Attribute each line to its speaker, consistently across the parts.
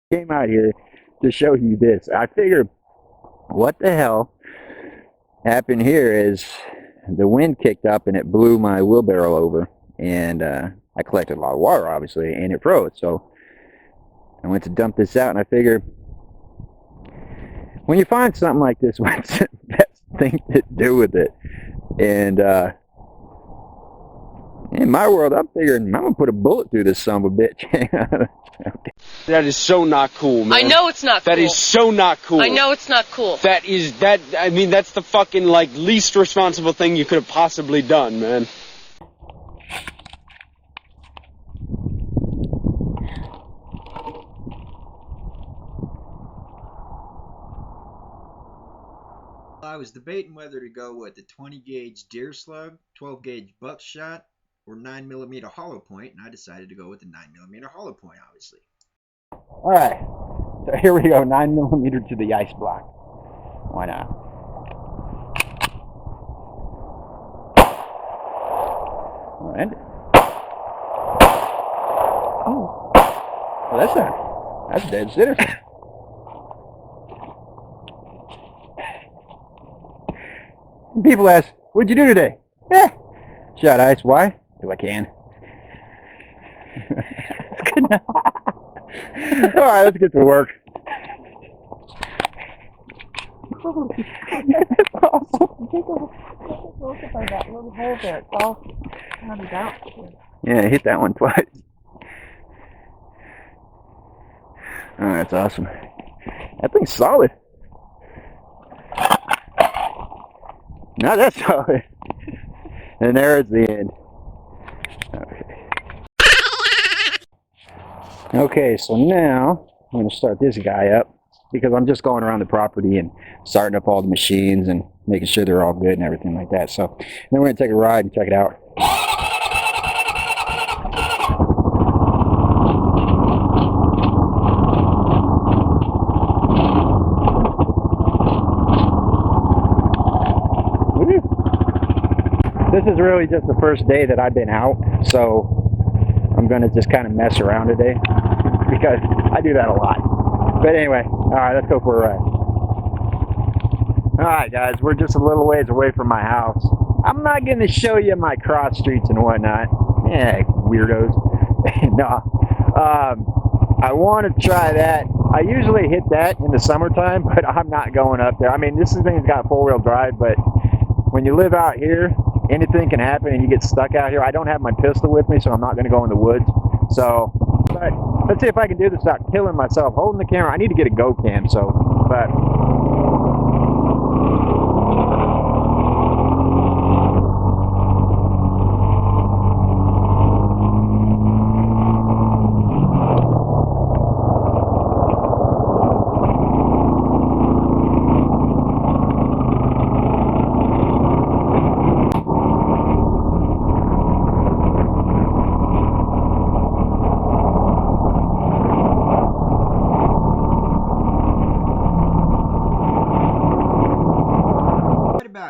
Speaker 1: Came out here to show you this. I figured, what the hell happened here is the wind kicked up and it blew my wheelbarrow over, and I collected a lot of water, obviously, and it froze. So I went to dump this out, and I figured, when you find something like this, what's the best thing to do with it? And in my world, I'm figuring I'm gonna put a bullet through this son of a bitch. Okay.
Speaker 2: That is so not cool, man.
Speaker 3: I know it's not cool.
Speaker 2: That is so not cool.
Speaker 3: I know it's not cool.
Speaker 2: I mean, that's the fucking, like, least responsible thing you could have possibly done, man.
Speaker 4: I was debating whether to go with the 20 gauge deer slug, 12 gauge buckshot, or 9mm hollow point, and I decided to go with the 9mm hollow point, obviously.
Speaker 1: Alright, so here we go, 9mm to the ice block. Why not? And oh, well, that's dead citizen. People ask, what'd you do today? Shot ice. Why? Do I can. Alright, let's get to work.
Speaker 5: That's awesome. Take a look at that little hole there. It's all counted out.
Speaker 1: Yeah, I hit that one twice. Oh, that's awesome. That thing's solid. Now that's solid. And there's the end. Okay, so now I'm going to start this guy up, because I'm just going around the property and starting up all the machines and making sure they're all good and everything like that. So then we're going to take a ride and check it out. This is really just the first day that I've been out, so I'm going to just kind of mess around today, because I do that a lot. But anyway, alright, let's go for a ride. Alright guys, we're just a little ways away from my house. I'm not going to show you my cross streets and whatnot. Yeah, weirdos. No. I want to try that. I usually hit that in the summertime, but I'm not going up there. I mean, this thing's got four-wheel drive, but when you live out here, anything can happen and you get stuck out here. I don't have my pistol with me, so I'm not going to go in the woods. So, but let's see if I can do this without killing myself. Holding the camera, I need to get a go cam, so, but...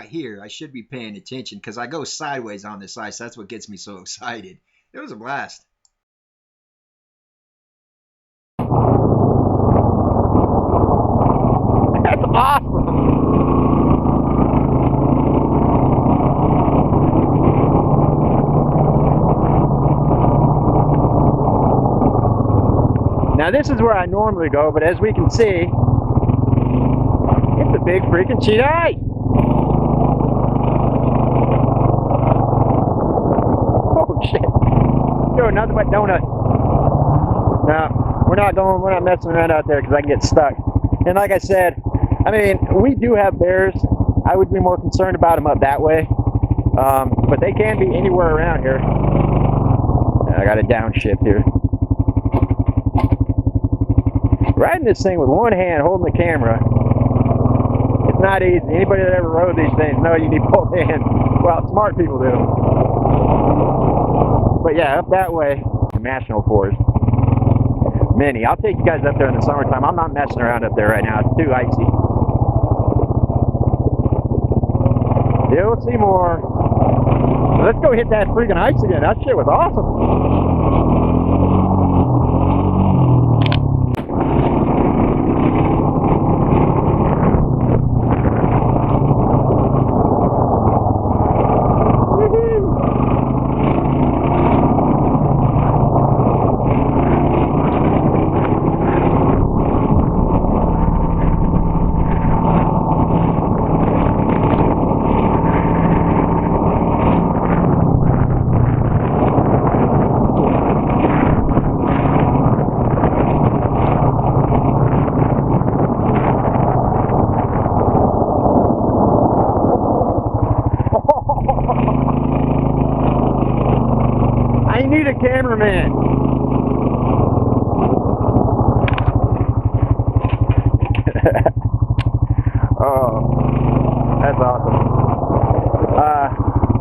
Speaker 4: Here, I should be paying attention because I go sideways on this ice. That's what gets me so excited. It was a blast.
Speaker 1: That's awesome! Now this is where I normally go, but as we can see, it's a big freaking sheet of ice! Oh shit! Doing nothing but donuts. No, we're not messing around out there because I can get stuck. And like I said, I mean, we do have bears. I would be more concerned about them up that way. But they can be anywhere around here. I got a downshift here. Riding this thing with one hand holding the camera, it's not easy. Anybody that ever rode these things knows you need both hands. Well, smart people do. But yeah, up that way, the National Forest. Many. I'll take you guys up there in the summertime. I'm not messing around up there right now. It's too icy. You'll see more. Let's go hit that freaking ice again. That shit was awesome. cameraman. Oh, that's awesome.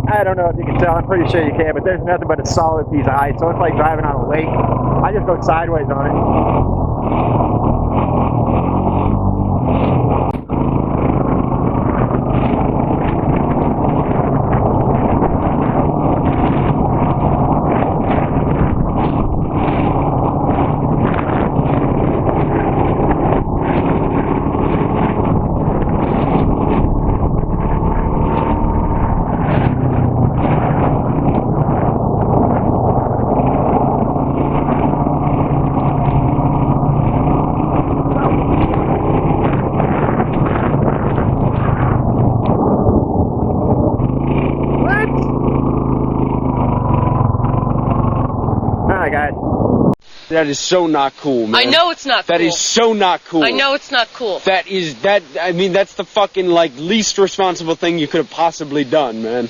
Speaker 1: I don't know if you can tell, I'm pretty sure you can, but there's nothing but a solid piece of ice, so it's like driving on a lake. I just go sideways on it. Guys.
Speaker 2: That is so not cool, man.
Speaker 3: I know it's not cool.
Speaker 2: That is so not cool.
Speaker 3: I know it's not cool.
Speaker 2: I mean, that's the fucking, like, least responsible thing you could have possibly done, man.